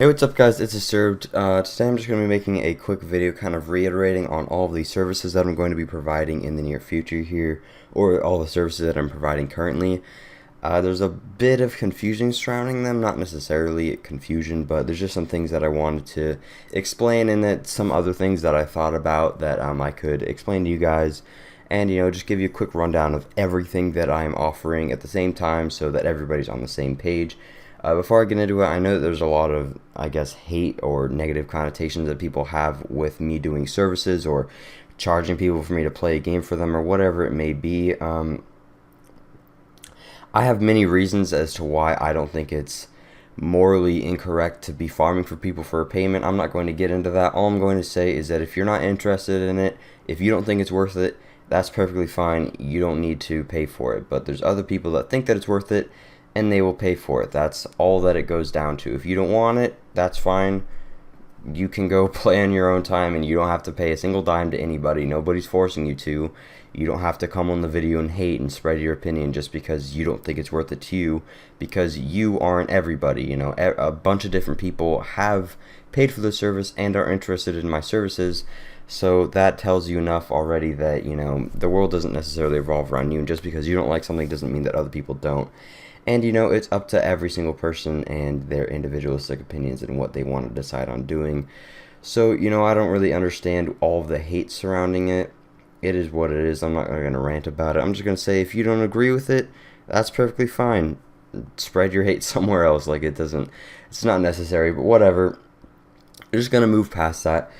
Hey, what's up guys, it's Disturbed. Today I'm just going to be making a quick video kind of reiterating on all of the services that I'm going to be providing in the near future here, or all the services that I'm providing currently. There's a bit of confusion surrounding them, not necessarily confusion, but there's just some things that I wanted to explain, and that some other things that I thought about that I could explain to you guys, and just give you a quick rundown of everything that I'm offering at the same time so that everybody's on the same page. Before I get into it, I know that there's a lot of, I guess, hate or negative connotations that people have with me doing services or charging people for me to play a game for them or whatever it may be. I have many reasons as to why I don't think it's morally incorrect to be farming for people for a payment. I'm not going to get into that. All I'm going to say is that if you're not interested in it, if you don't think it's worth it, that's perfectly fine. You don't need to pay for it. But there's other people that think that it's worth it, and they will pay for it. That's all that it goes down to. If you don't want it, that's fine. You can go play on your own time, and you don't have to pay a single dime to anybody. Nobody's forcing you to. You don't have to come on the video and hate and spread your opinion just because you don't think it's worth it to you, because you aren't everybody. A bunch of different people have paid for the service and are interested in my services. So that tells you enough already that, the world doesn't necessarily revolve around you, and just because you don't like something doesn't mean that other people don't. And it's up to every single person and their individualistic opinions and what they want to decide on doing. So, I don't really understand all of the hate surrounding it. It is what it is. I'm not going to rant about it. I'm just going to say if you don't agree with it, that's perfectly fine. Spread your hate somewhere else. It's not necessary, but whatever. I'm just going to move past that.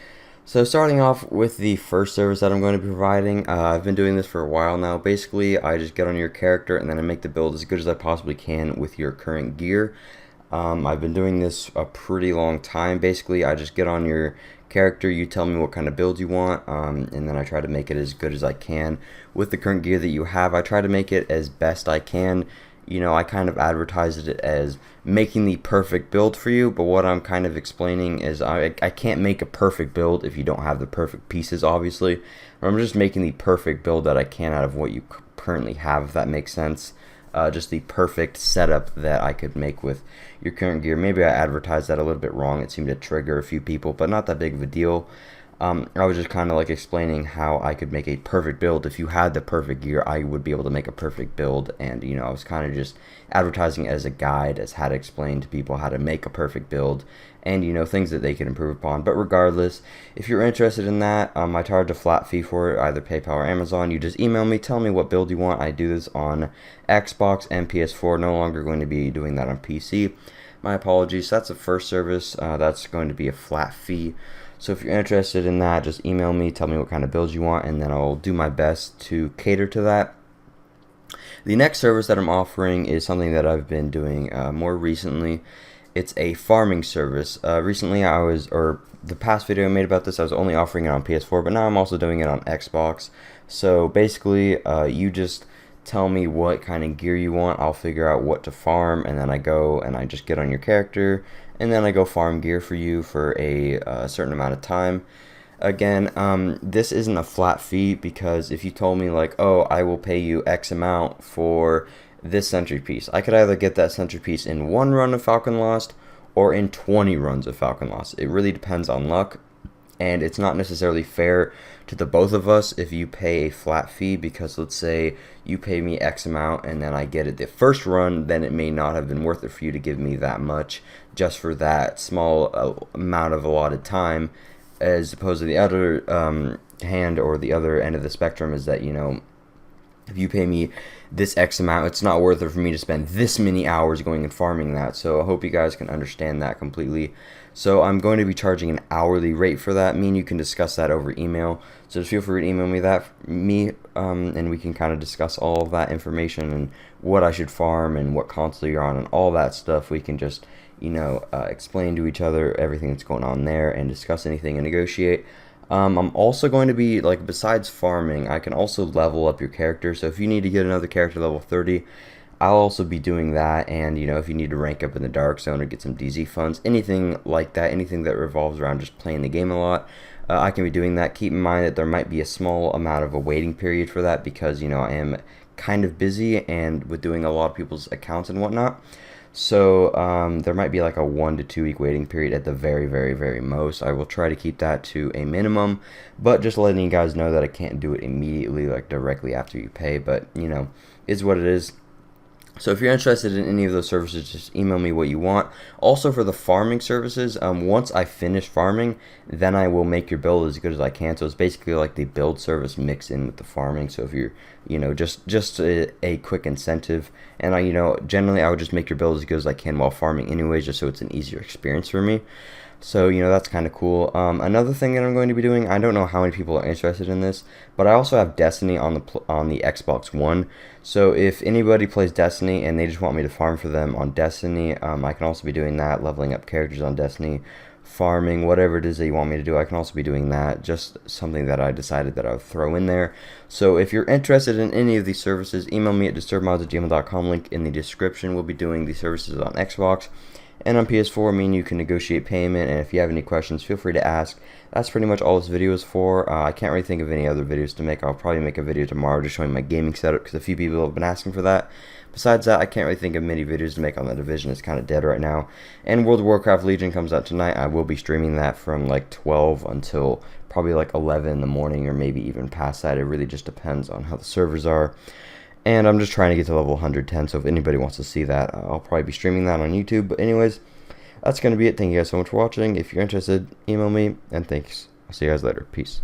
So starting off with the first service that I'm going to be providing, I've been doing this for a while now. Basically, I just get on your character and then I make the build as good as I possibly can with your current gear. I've been doing this a pretty long time. Basically, I just get on your character, you tell me what kind of build you want, and then I try to make it as good as I can with the current gear that you have. I try to make it as best I can. I kind of advertised it as making the perfect build for you, but what I'm kind of explaining is I can't make a perfect build if you don't have the perfect pieces, obviously. I'm just making the perfect build that I can out of what you currently have, if that makes sense. Just the perfect setup that I could make with your current gear. Maybe I advertised that a little bit wrong. It seemed to trigger a few people, but not that big of a deal. I was just kind of like explaining how I could make a perfect build. If you had the perfect gear, I would be able to make a perfect build, and I was kind of just advertising it as a guide, as how to explain to people how to make a perfect build, and things that they can improve upon. But regardless, if you're interested in that, I charge a flat fee for it, either PayPal or Amazon. You just email me, tell me what build you want. I do this on Xbox and PS4, no longer going to be doing that on PC. My apologies. So that's the first service. That's going to be a flat fee. So if you're interested in that, just email me, tell me what kind of builds you want, and then I'll do my best to cater to that. The next service that I'm offering is something that I've been doing more recently. It's a farming service. Recently the past video I made about this, I was only offering it on PS4, but now I'm also doing it on Xbox. So basically, you just tell me what kind of gear you want, I'll figure out what to farm, and then I go and I just get on your character, and then I go farm gear for you for a certain amount of time. Again, this isn't a flat fee, because if you told me like, oh, I will pay you X amount for this sentry piece, I could either get that sentry piece in one run of Falcon Lost or in 20 runs of Falcon Lost. It really depends on luck, and it's not necessarily fair to the both of us if you pay a flat fee, because let's say you pay me X amount and then I get it the first run, then it may not have been worth it for you to give me that much just for that small amount of allotted time, as opposed to the other hand, or the other end of the spectrum, is that if you pay me this X amount, it's not worth it for me to spend this many hours going and farming that. So I hope you guys can understand that completely. So I'm going to be charging an hourly rate for that. Me and you can discuss that over email. So just feel free to email me and we can kind of discuss all of that information and what I should farm and what console you're on and all that stuff. We can just explain to each other everything that's going on there and discuss anything and negotiate. I'm also going to be, besides farming, I can also level up your character. So if you need to get another character level 30, I'll also be doing that. And, if you need to rank up in the Dark Zone or get some DZ funds, anything like that, anything that revolves around just playing the game a lot, I can be doing that. Keep in mind that there might be a small amount of a waiting period for that, because, I am kind of busy and with doing a lot of people's accounts and whatnot. So there might be like a 1 to 2 week waiting period at the very, very, very most. I will try to keep that to a minimum, but just letting you guys know that I can't do it immediately, like directly after you pay. But is what it is. So if you're interested in any of those services, just email me what you want. Also for the farming services, once I finish farming, then I will make your build as good as I can. So it's basically like the build service mixed in with the farming. So if you're, just a quick incentive, and generally I would just make your build as good as I can while farming anyways, just so it's an easier experience for me. So, that's kind of cool. Another thing that I'm going to be doing, I don't know how many people are interested in this, but I also have Destiny on the Xbox One. So if anybody plays Destiny and they just want me to farm for them on Destiny, I can also be doing that, leveling up characters on Destiny, farming, whatever it is that you want me to do. I can also be doing that. Just something that I decided that I would throw in there. So if you're interested in any of these services, email me at DisturbedModdz@gmail.com. Link in the description. We'll be doing these services on Xbox. And on PS4, you can negotiate payment, and if you have any questions, feel free to ask. That's pretty much all this video is for. I can't really think of any other videos to make. I'll probably make a video tomorrow just showing my gaming setup, because a few people have been asking for that. Besides that, I can't really think of many videos to make on The Division. It's kind of dead right now. And World of Warcraft Legion comes out tonight. I will be streaming that from like 12 until probably like 11 in the morning, or maybe even past that. It really just depends on how the servers are. And I'm just trying to get to level 110, so if anybody wants to see that, I'll probably be streaming that on YouTube. But anyways, that's going to be it. Thank you guys so much for watching. If you're interested, email me, and thanks. I'll see you guys later. Peace.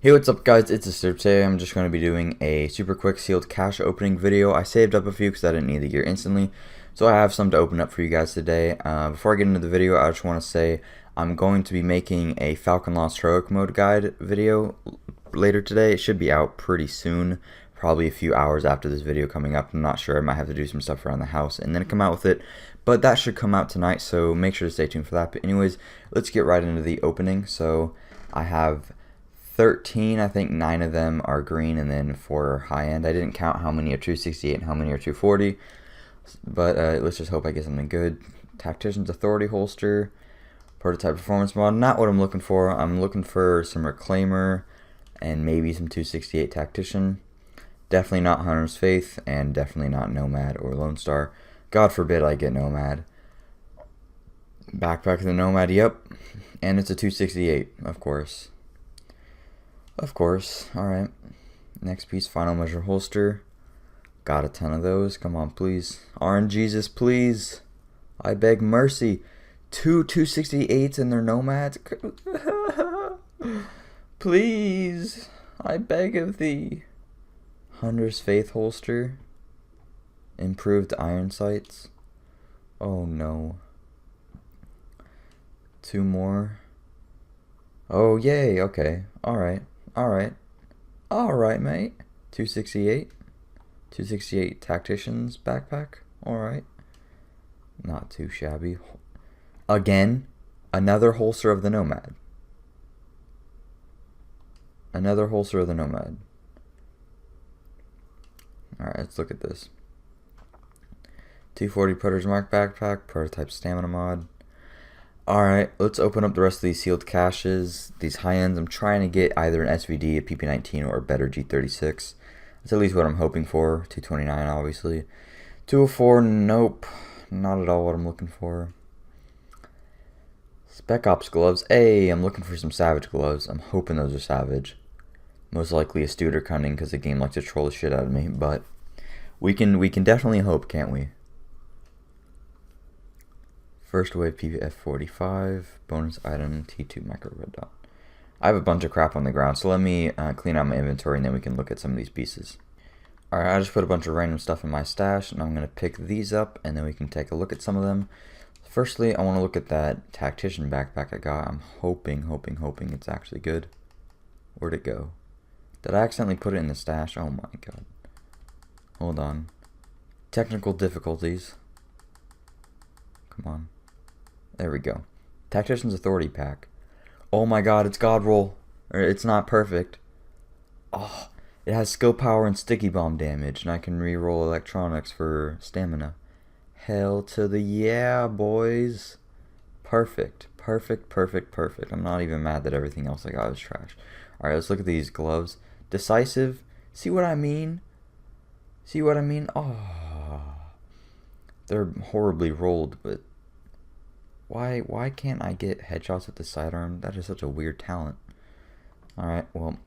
Hey, what's up guys, it's Disturbed. Today I'm just going to be doing a super quick sealed cache opening video. I saved up a few because I didn't need the gear instantly, so I have some to open up for you guys today. Before I get into the video, I just want to say I'm going to be making a Falcon Lost Heroic Mode guide video later today. It should be out pretty soon, probably a few hours after this video coming up. I'm not sure, I might have to do some stuff around the house and then come out with it, but that should come out tonight, so make sure to stay tuned for that. But anyways, let's get right into the opening. So I have 13, I think 9 of them are green and then 4 are high end. I didn't count how many are 268 and how many are 240, but let's just hope I get something good. Tactician's Authority holster, prototype performance mod, not what I'm looking for. I'm looking for some Reclaimer and maybe some 268 Tactician. Definitely not Hunter's Faith and definitely not Nomad or Lone Star. God forbid I get Nomad. Backpack of the Nomad, yep, and it's a 268, of course. Of course. Alright. Next piece, Final Measure holster. Got a ton of those. Come on, please. RNGesus, please. I beg mercy. 268s and they're nomads. Please. I beg of thee. Hunter's Faith holster. Improved iron sights. Oh no. 2 more. Oh yay, okay. Alright. Alright, mate. 268. 268 Tactician's backpack. Alright. Not too shabby. Again, another holster of the Nomad. Another holster of the Nomad. Alright, let's look at this. 240 Putter's Mark backpack, prototype stamina mod. Alright, let's open up the rest of these sealed caches. These high ends, I'm trying to get either an SVD, a PP19, or a better G36. That's at least what I'm hoping for. 229, obviously. 204, nope. Not at all what I'm looking for. Spec Ops gloves. Hey, I'm looking for some Savage gloves. I'm hoping those are Savage. Most likely Astute or Cunning because the game likes to troll the shit out of me. But we can definitely hope, can't we? First wave PF45, bonus item T2 micro red dot. I have a bunch of crap on the ground, so let me clean out my inventory and then we can look at some of these pieces. Alright, I just put a bunch of random stuff in my stash and I'm going to pick these up and then we can take a look at some of them. Firstly, I want to look at that Tactician backpack I got. I'm hoping it's actually good. Where'd it go? Did I accidentally put it in the stash? Oh my god. Hold on. Technical difficulties. Come on. There we go. Tactician's Authority pack. Oh my god, it's God roll. Or it's not perfect. Oh, it has skill power and sticky bomb damage, and I can re-roll electronics for stamina. Hell to the yeah, boys. Perfect. I'm not even mad that everything else I got was trash. Alright, let's look at these gloves. Decisive. See what I mean? Oh. They're horribly rolled, but why can't I get headshots with the sidearm? That is such a weird talent. Alright, well,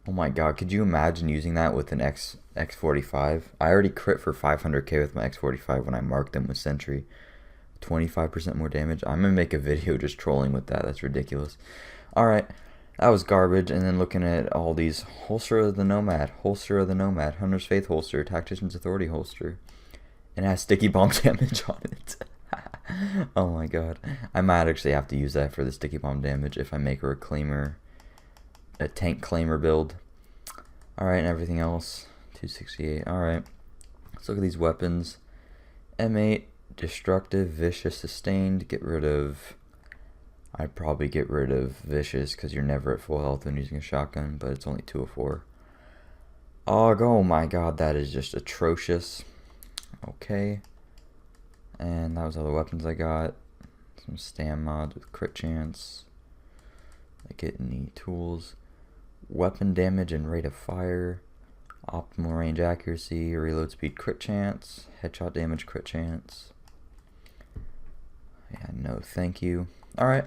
oh my god, could you imagine using that with an X45? I already crit for 500k with my X45 when I marked them with Sentry. 25% more damage. I'm gonna make a video just trolling with that. That's ridiculous. Alright, that was garbage. And then looking at all these, holster of the Nomad, Hunter's Faith holster, Tactician's Authority holster. And it has sticky bomb damage on it. Oh my god. I might actually have to use that for the sticky bomb damage if I make a Reclaimer, a tank claimer build. Alright, and everything else. 268. Alright. Let's look at these weapons. M8, Destructive, Vicious, Sustained. Get rid of... I'd probably get rid of Vicious because you're never at full health when using a shotgun, but it's only 204. Oh my god, that is just atrocious. Okay. And that was all the weapons I got. Some stam mods with crit chance. I get any tools. Weapon damage and rate of fire. Optimal range accuracy, reload speed crit chance. Headshot damage crit chance. Yeah, no thank you. Alright.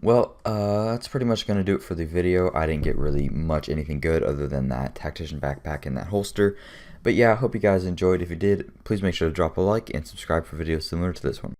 Well, that's pretty much going to do it for the video. I didn't get really much anything good other than that Tactician backpack and that holster. But yeah, I hope you guys enjoyed. If you did, please make sure to drop a like and subscribe for videos similar to this one.